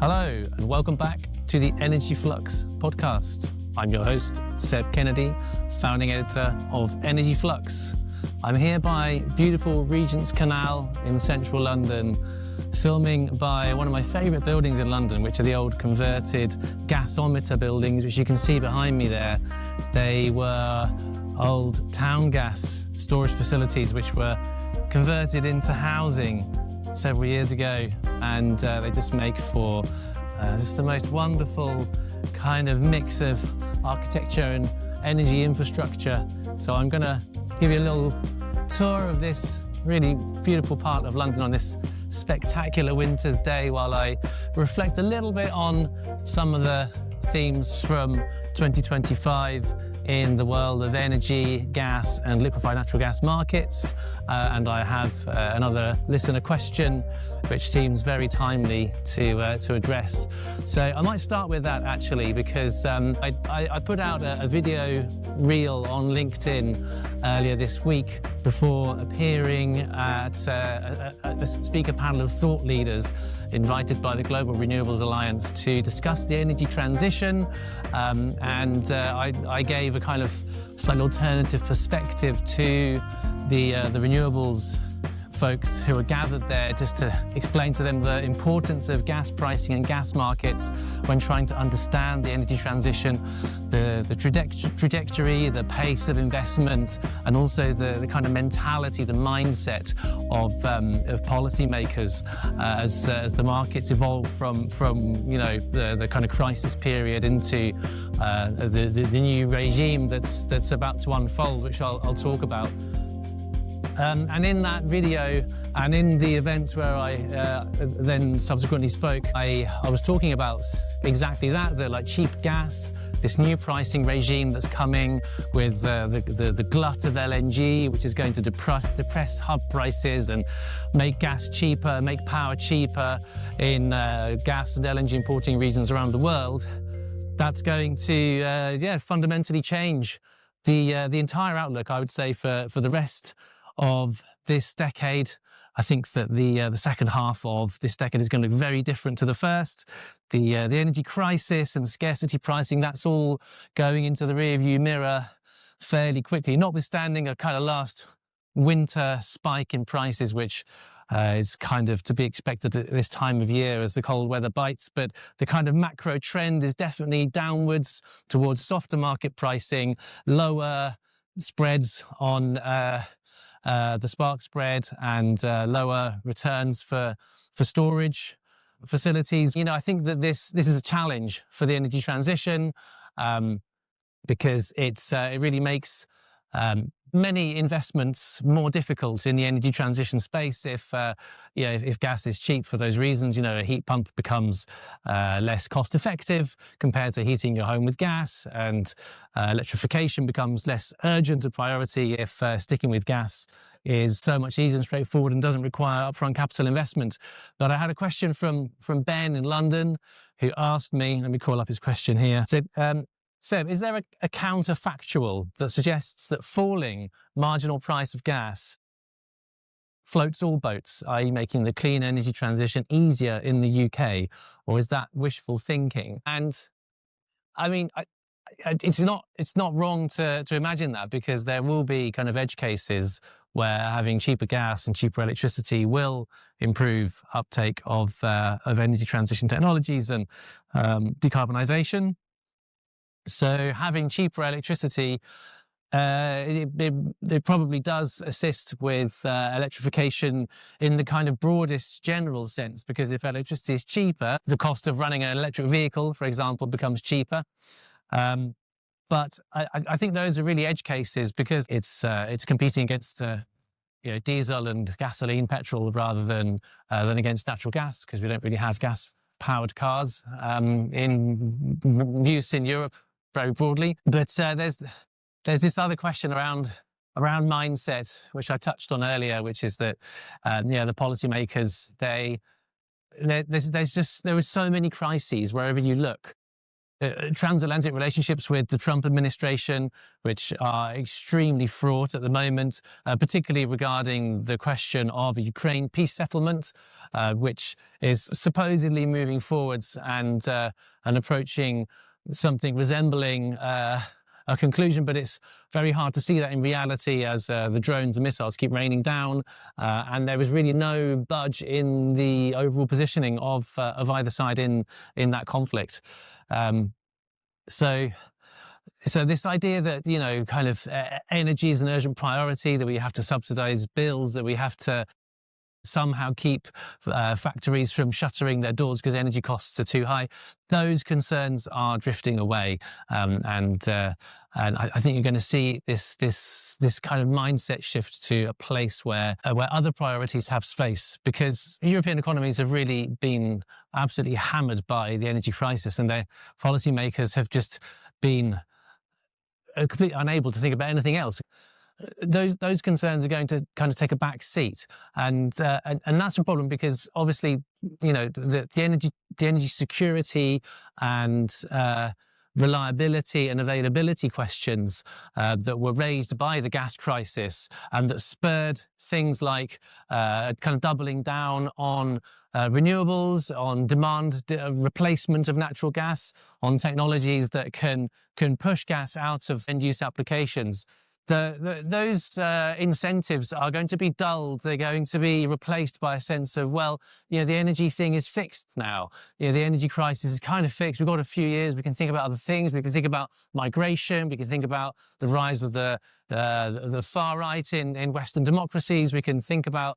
Hello, and welcome back to the Energy Flux podcast. I'm your host, Seb Kennedy, founding editor of Energy Flux. I'm here by beautiful Regent's Canal in central London, filming by one of my favourite buildings in London, which are the old converted Gasometer buildings, which you can see behind me there. They were old town gas storage facilities, which were converted into housing several years ago, and they just make for just the most wonderful kind of mix of architecture and energy infrastructure. So I'm going to give you a little tour of this really beautiful part of London on this spectacular winter's day, while I reflect a little bit on some of the themes from 2025 in the world of energy, gas and liquefied natural gas markets. And I have another listener question which seems very timely to address. So I might start with that actually, because I put out a video reel on LinkedIn earlier this week before appearing at a speaker panel of thought leaders invited by the Global Renewables Alliance to discuss the energy transition. I gave a kind of slightly alternative perspective to the renewables folks who were gathered there, just to explain to them the importance of gas pricing and gas markets when trying to understand the energy transition, the trajectory, the pace of investment, and also the kind of mentality, the mindset of policymakers as the markets evolve from the kind of crisis period into the new regime that's about to unfold, which I'll talk about. And in that video and in the event where I then subsequently spoke, I was talking about exactly that, the cheap gas, this new pricing regime that's coming with the glut of LNG, which is going to depress hub prices and make gas cheaper, make power cheaper in gas and LNG importing regions around the world. That's going to fundamentally change the entire outlook, I would say, for the rest of this decade. I think that the second half of this decade is going to look very different to the first. The energy crisis and scarcity pricing, that's all going into the rearview mirror fairly quickly, notwithstanding a kind of last winter spike in prices, which is kind of to be expected at this time of year as the cold weather bites. But the kind of macro trend is definitely downwards towards softer market pricing, lower spreads on the spark spread, and lower returns for storage facilities. I think that this is a challenge for the energy transition, because it really makes many investments more difficult in the energy transition space. If gas is cheap for those reasons, a heat pump becomes less cost effective compared to heating your home with gas, and electrification becomes less urgent a priority if sticking with gas is so much easier and straightforward and doesn't require upfront capital investment. But I had a question from Ben in London, who asked me, let me call up his question here. So, Seb, is there a counterfactual that suggests that falling marginal price of gas floats all boats, i.e. making the clean energy transition easier in the UK, or is that wishful thinking? And I mean, it's not wrong to imagine that, because there will be kind of edge cases where having cheaper gas and cheaper electricity will improve uptake of energy transition technologies and decarbonisation. So having cheaper electricity, it probably does assist with electrification in the kind of broadest general sense, because if electricity is cheaper, the cost of running an electric vehicle, for example, becomes cheaper. But I think those are really edge cases, because it's competing against diesel and gasoline, petrol, rather than against natural gas, because we don't really have gas-powered cars in use in Europe very broadly. But there's this other question around mindset, which I touched on earlier, which is that the policymakers, there are so many crises wherever you look. transatlantic relationships with the Trump administration, which are extremely fraught at the moment, particularly regarding the question of a Ukraine peace settlement, which is supposedly moving forwards and approaching something resembling a conclusion, but it's very hard to see that in reality as the drones and missiles keep raining down, and there was really no budge in the overall positioning of either side in that conflict. So this idea that, you know, kind of energy is an urgent priority, that we have to subsidize bills, that we have to somehow keep factories from shuttering their doors because energy costs are too high, those concerns are drifting away, and I think you're going to see this kind of mindset shift to a place where other priorities have space, because European economies have really been absolutely hammered by the energy crisis, and their policymakers have just been completely unable to think about anything else. Those concerns are going to kind of take a back seat, and that's a problem, because obviously, you know, the energy security and reliability and availability questions that were raised by the gas crisis, and that spurred things like kind of doubling down on renewables, on demand replacement of natural gas, on technologies that can push gas out of end-use applications. Those incentives are going to be dulled. They're going to be replaced by a sense of, well, you know, the energy thing is fixed now. You know, the energy crisis is kind of fixed. We've got a few years. We can think about other things. We can think about migration. We can think about the rise of the far right in Western democracies. We can think about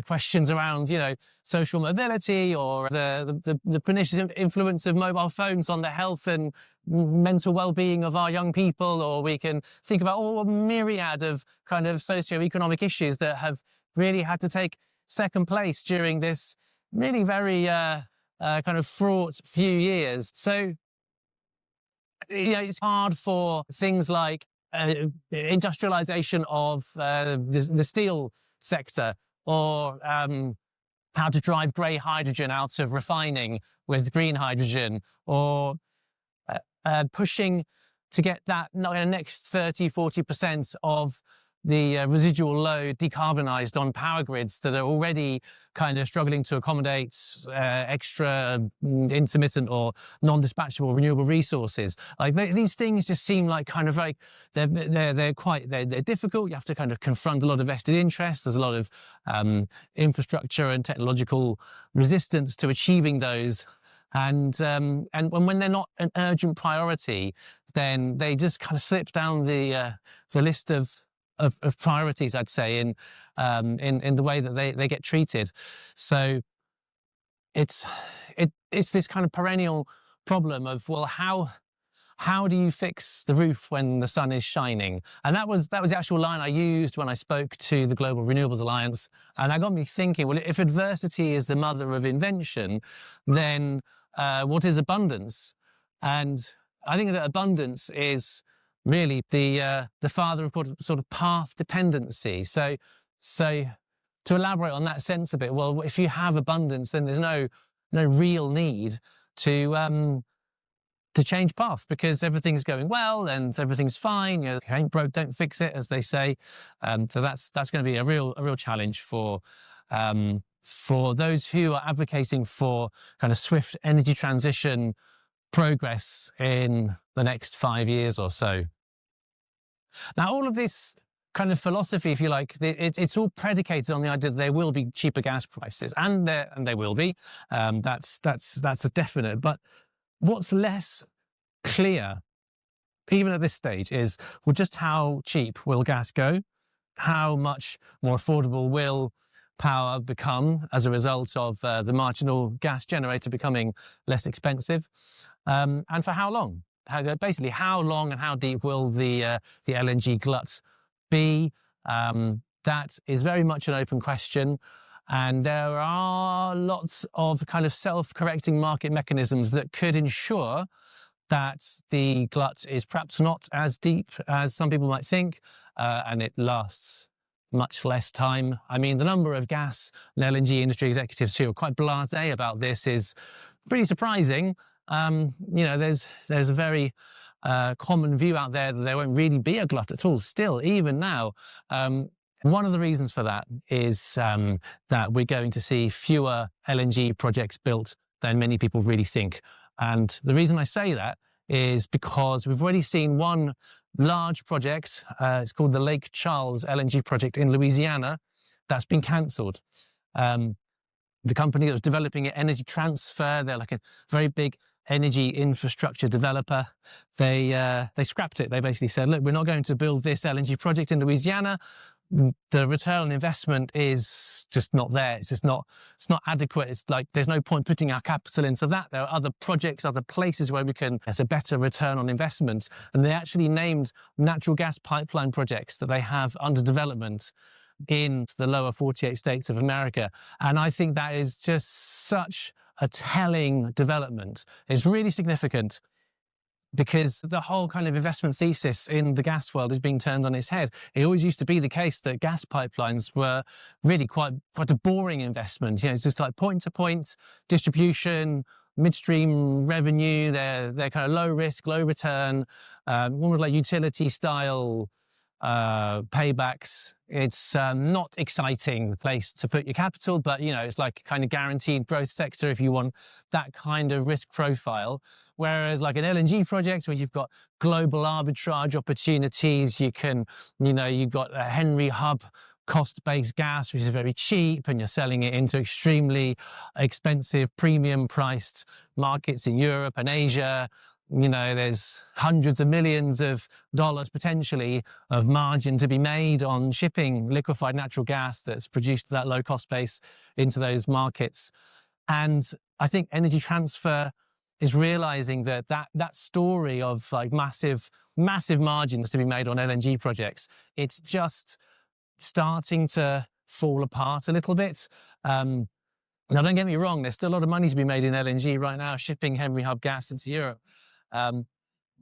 questions around, you know, social mobility, or the pernicious influence of mobile phones on the health and mental well-being of our young people, or we can think about all a myriad of kind of socio-economic issues that have really had to take second place during this really very kind of fraught few years. So, you know, it's hard for things like industrialization of the steel sector, or how to drive grey hydrogen out of refining with green hydrogen, or pushing to get that next 30-40% of the residual load decarbonised on power grids that are already kind of struggling to accommodate extra intermittent or non-dispatchable renewable resources. Like these things just seem like kind of like they're difficult. You have to kind of confront a lot of vested interests. There's a lot of infrastructure and technological resistance to achieving those. And when they're not an urgent priority, then they just kind of slip down the list of priorities, I'd say, in the way that they get treated. So it's this kind of perennial problem of, well, how do you fix the roof when the sun is shining? And that was the actual line I used when I spoke to the Global Renewables Alliance, and that got me thinking, well, if adversity is the mother of invention, then what is abundance? And I think that abundance is really the father of sort of path dependency. So to elaborate on that sense a bit, well, if you have abundance, then there's no real need to change path, because everything's going well and everything's fine. You know, if it ain't broke, don't fix it, as they say. So that's going to be a real challenge for those who are advocating for kind of swift energy transition progress in the next 5 years or so. Now, all of this kind of philosophy, if you like, it's all predicated on the idea that there will be cheaper gas prices, and there will be. That's a definite. But what's less clear, even at this stage, is, well, just how cheap will gas go? How much more affordable will power become as a result of the marginal gas generator becoming less expensive? And for how long? Basically, how long and how deep will the LNG glut be? That is very much an open question. And there are lots of kind of self-correcting market mechanisms that could ensure that the glut is perhaps not as deep as some people might think, and it lasts much less time. I mean, the number of gas and LNG industry executives who are quite blasé about this is pretty surprising. there's a very common view out there that there won't really be a glut at all. Still, even now, one of the reasons for that is that we're going to see fewer LNG projects built than many people really think. And the reason I say that is because we've already seen one large project, it's called the Lake Charles LNG project in Louisiana, that's been cancelled. The company that was developing it, Energy Transfer, they're like a very big energy infrastructure developer. They scrapped it. They basically said, look, we're not going to build this LNG project in Louisiana. The return on investment is just not there. It's not adequate. It's like, there's no point putting our capital into that. There are other projects, other places where there's a better return on investment. And they actually named natural gas pipeline projects that they have under development in the lower 48 states of America. And I think that is just such a telling development. It's really significant, because the whole kind of investment thesis in the gas world is being turned on its head. It always used to be the case that gas pipelines were really quite a boring investment. It's just like point-to-point distribution, midstream revenue. They're kind of low risk, low return, almost like utility style paybacks. It's not exciting place to put your capital, but it's like kind of guaranteed growth sector if you want that kind of risk profile. Whereas like an LNG project where you've got global arbitrage opportunities, you've got a Henry Hub cost-based gas, which is very cheap, and you're selling it into extremely expensive, premium-priced markets in Europe and Asia. There's hundreds of millions of dollars potentially of margin to be made on shipping liquefied natural gas that's produced at that low-cost base into those markets. And I think Energy Transfer is realizing that story of like massive margins to be made on LNG projects, it's just starting to fall apart a little bit. Now, don't get me wrong, there's still a lot of money to be made in LNG right now, shipping Henry Hub gas into Europe,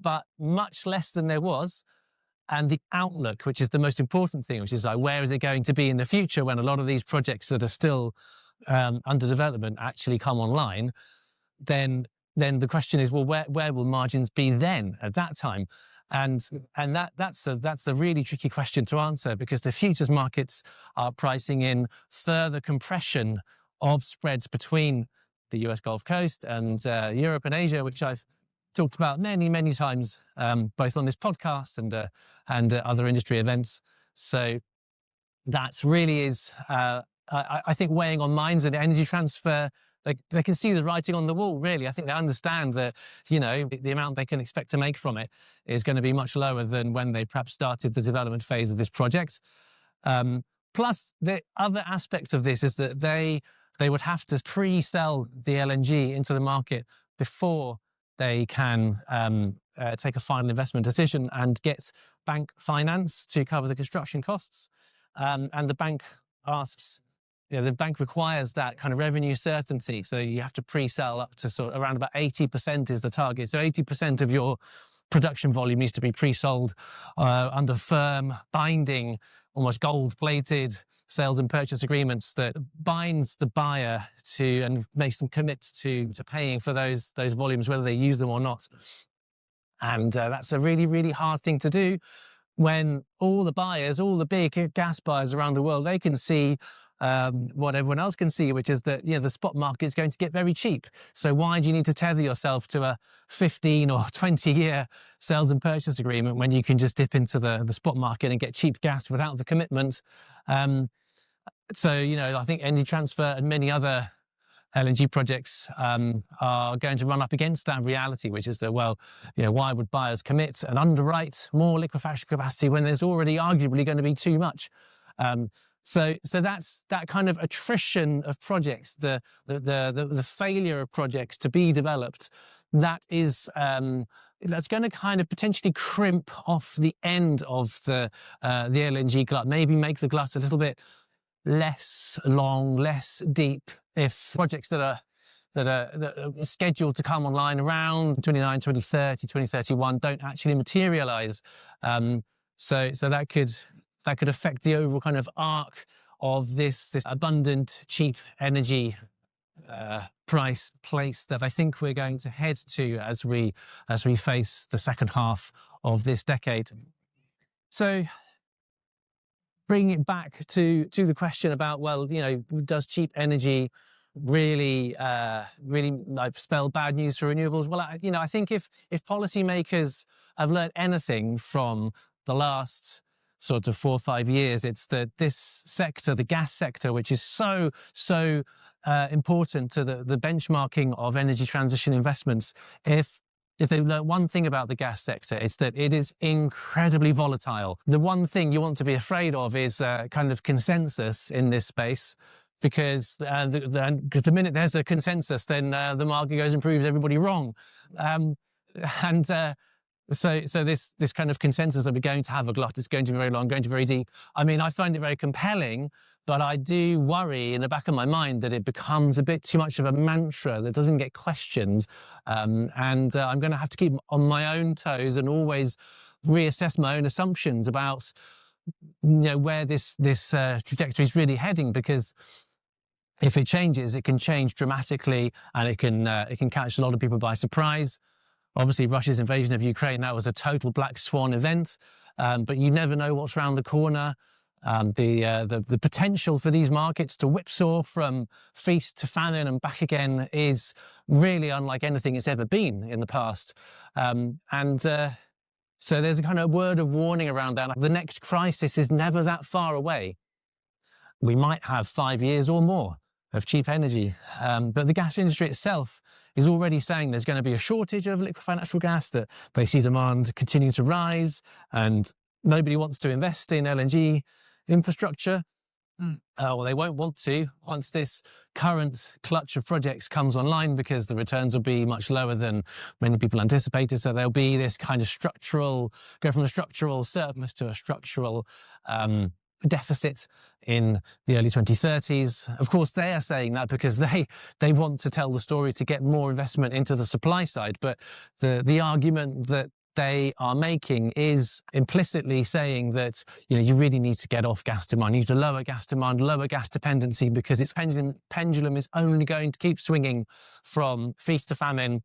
but much less than there was. And the outlook, which is the most important thing, which is like, where is it going to be in the future when a lot of these projects that are still under development actually come online, then the question is, well, where will margins be then at that time? And that's the really tricky question to answer, because the futures markets are pricing in further compression of spreads between the US Gulf Coast and Europe and Asia, which I've talked about many times, both on this podcast and other industry events. So that's really is, I think, weighing on minds. And Energy Transfer, they can see the writing on the wall, really. I think they understand that, the amount they can expect to make from it is going to be much lower than when they perhaps started the development phase of this project. Plus, the other aspect of this is that they would have to pre-sell the LNG into the market before they can take a final investment decision and get bank finance to cover the construction costs. And the bank asks, the bank requires that kind of revenue certainty. So you have to pre-sell up to sort of around about 80% is the target. So 80% of your production volume needs to be pre-sold under firm, binding, almost gold-plated sales and purchase agreements that binds the buyer to and makes them commit to paying for those volumes, whether they use them or not. And that's a really, really hard thing to do when all the buyers, all the big gas buyers around the world, they can see what everyone else can see, which is that the spot market is going to get very cheap. So why do you need to tether yourself to a 15 or 20-year sales and purchase agreement when you can just dip into the spot market and get cheap gas without the commitment? So I think Energy Transfer and many other LNG projects are going to run up against that reality, which is that, why would buyers commit and underwrite more liquefaction capacity when there's already arguably going to be too much? So that's that kind of attrition of projects, the failure of projects to be developed. That's going to kind of potentially crimp off the end of the LNG glut, maybe make the glut a little bit less long, less deep, if projects that are scheduled to come online around 29, 2030, 2031 don't actually materialize. So that could affect the overall kind of arc of this abundant, cheap energy price place that I think we're going to head to as we face the second half of this decade. So bringing it back to the question about, well, does cheap energy really spell bad news for renewables? Well, I think if policymakers have learned anything from the last sort of 4 or 5 years, it's that this sector, the gas sector, which is so important to the benchmarking of energy transition investments, if they've learned one thing about the gas sector, it's that it is incredibly volatile. The one thing you want to be afraid of is kind of consensus in this space, because the minute there's a consensus, then the market goes and proves everybody wrong. So this kind of consensus that we're going to have a glut, it's going to be very long, going to be very deep. I mean, I find it very compelling, but I do worry in the back of my mind that it becomes a bit too much of a mantra that doesn't get questioned. And I'm going to have to keep on my own toes and always reassess my own assumptions about where this trajectory is really heading, because if it changes, it can change dramatically, and it can catch a lot of people by surprise. Obviously, Russia's invasion of Ukraine, that was a total black swan event, but you never know what's around the corner. The potential for these markets to whipsaw from feast to famine and back again is really unlike anything it's ever been in the past. So there's a kind of word of warning around that. The next crisis is never that far away. We might have 5 years or more of cheap energy, but the gas industry itself is already saying there's going to be a shortage of liquefied natural gas, that they see demand continue to rise, and nobody wants to invest in LNG infrastructure. Well, they won't want to once this current clutch of projects comes online, because the returns will be much lower than many people anticipated. So there'll be this kind of go from a structural surplus to a structural deficit in the early 2030s. Of course, they are saying that because they want to tell the story to get more investment into the supply side. But the argument that they are making is implicitly saying that you really need to get off gas demand. You need to lower gas demand, lower gas dependency, because its pendulum is only going to keep swinging from feast to famine.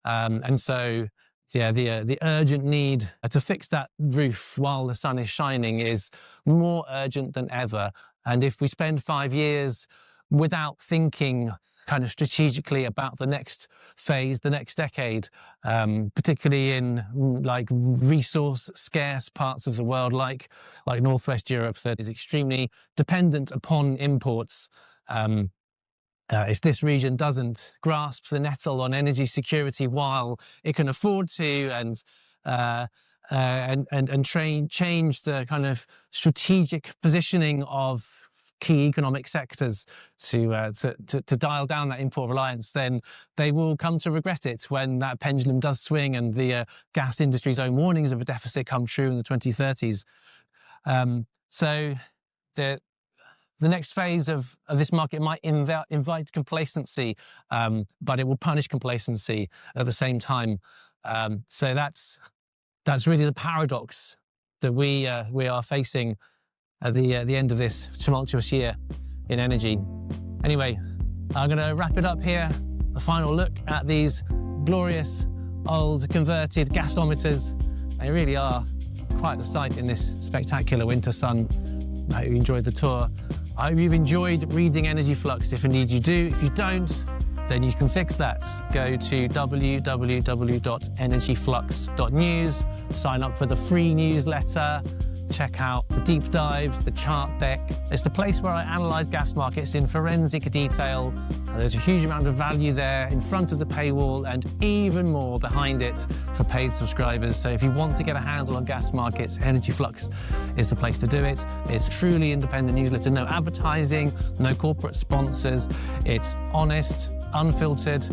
And so the urgent need to fix that roof while the sun is shining is more urgent than ever. And if we spend 5 years without thinking kind of strategically about the next phase, the next decade, particularly in like resource scarce parts of the world, like Northwest Europe, that is extremely dependent upon imports, if this region doesn't grasp the nettle on energy security while it can afford to, and change the kind of strategic positioning of key economic sectors to dial down that import reliance, then they will come to regret it when that pendulum does swing and the gas industry's own warnings of a deficit come true in the 2030s. So the next phase of this market might invite complacency, but it will punish complacency at the same time. So that's really the paradox that we are facing at the end of this tumultuous year in energy. Anyway, I'm going to wrap it up here. A final look at these glorious old converted gasometers. They really are quite the sight in this spectacular winter sun. I hope you enjoyed the tour. I hope you've enjoyed reading Energy Flux. If indeed you do, if you don't, then you can fix that. Go to www.energyflux.news, sign up for the free newsletter, check out the deep dives, the chart deck. It's the place where I analyse gas markets in forensic detail. And there's a huge amount of value there in front of the paywall and even more behind it for paid subscribers. So if you want to get a handle on gas markets, Energy Flux is the place to do it. It's truly independent newsletter, no advertising, no corporate sponsors. It's honest, unfiltered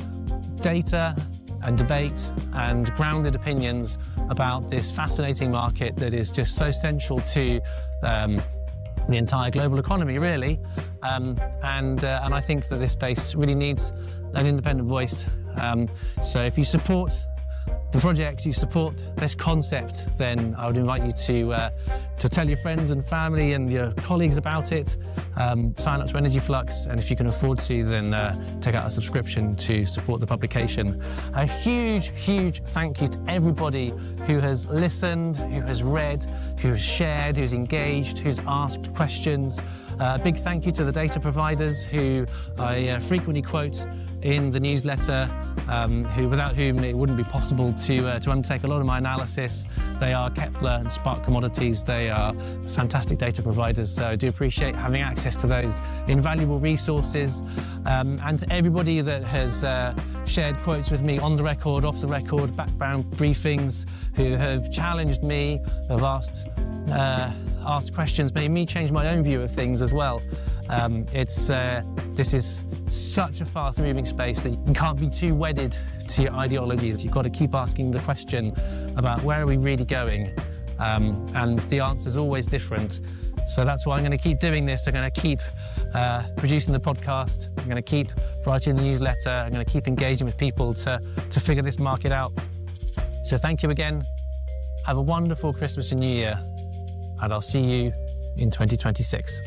data and debate and grounded opinions about this fascinating market that is just so central to the entire global economy, really. And I think that this space really needs an independent voice. So if you support the project, you support this concept, then I would invite you to tell your friends and family and your colleagues about it. Sign up to Energy Flux, and if you can afford to, then take out a subscription to support the publication. A huge, huge thank you to everybody who has listened, who has read, who has shared, who's engaged, who's asked questions. A big thank you to the data providers who I frequently quote in the newsletter, without whom it wouldn't be possible to undertake a lot of my analysis. They are Kepler and Spark Commodities. They are fantastic data providers, so I do appreciate having access to those invaluable resources. And to everybody that has shared quotes with me on the record, off the record, background briefings, who have challenged me, have asked questions, made me change my own view of things as well. This is such a fast-moving space that you can't be too wedded to your ideologies. You've got to keep asking the question about where are we really going, and the answer is always different. So that's why I'm going to keep doing this. I'm going to keep producing the podcast. I'm going to keep writing the newsletter. I'm going to keep engaging with people to figure this market out. So thank you again. Have a wonderful Christmas and New Year, and I'll see you in 2026.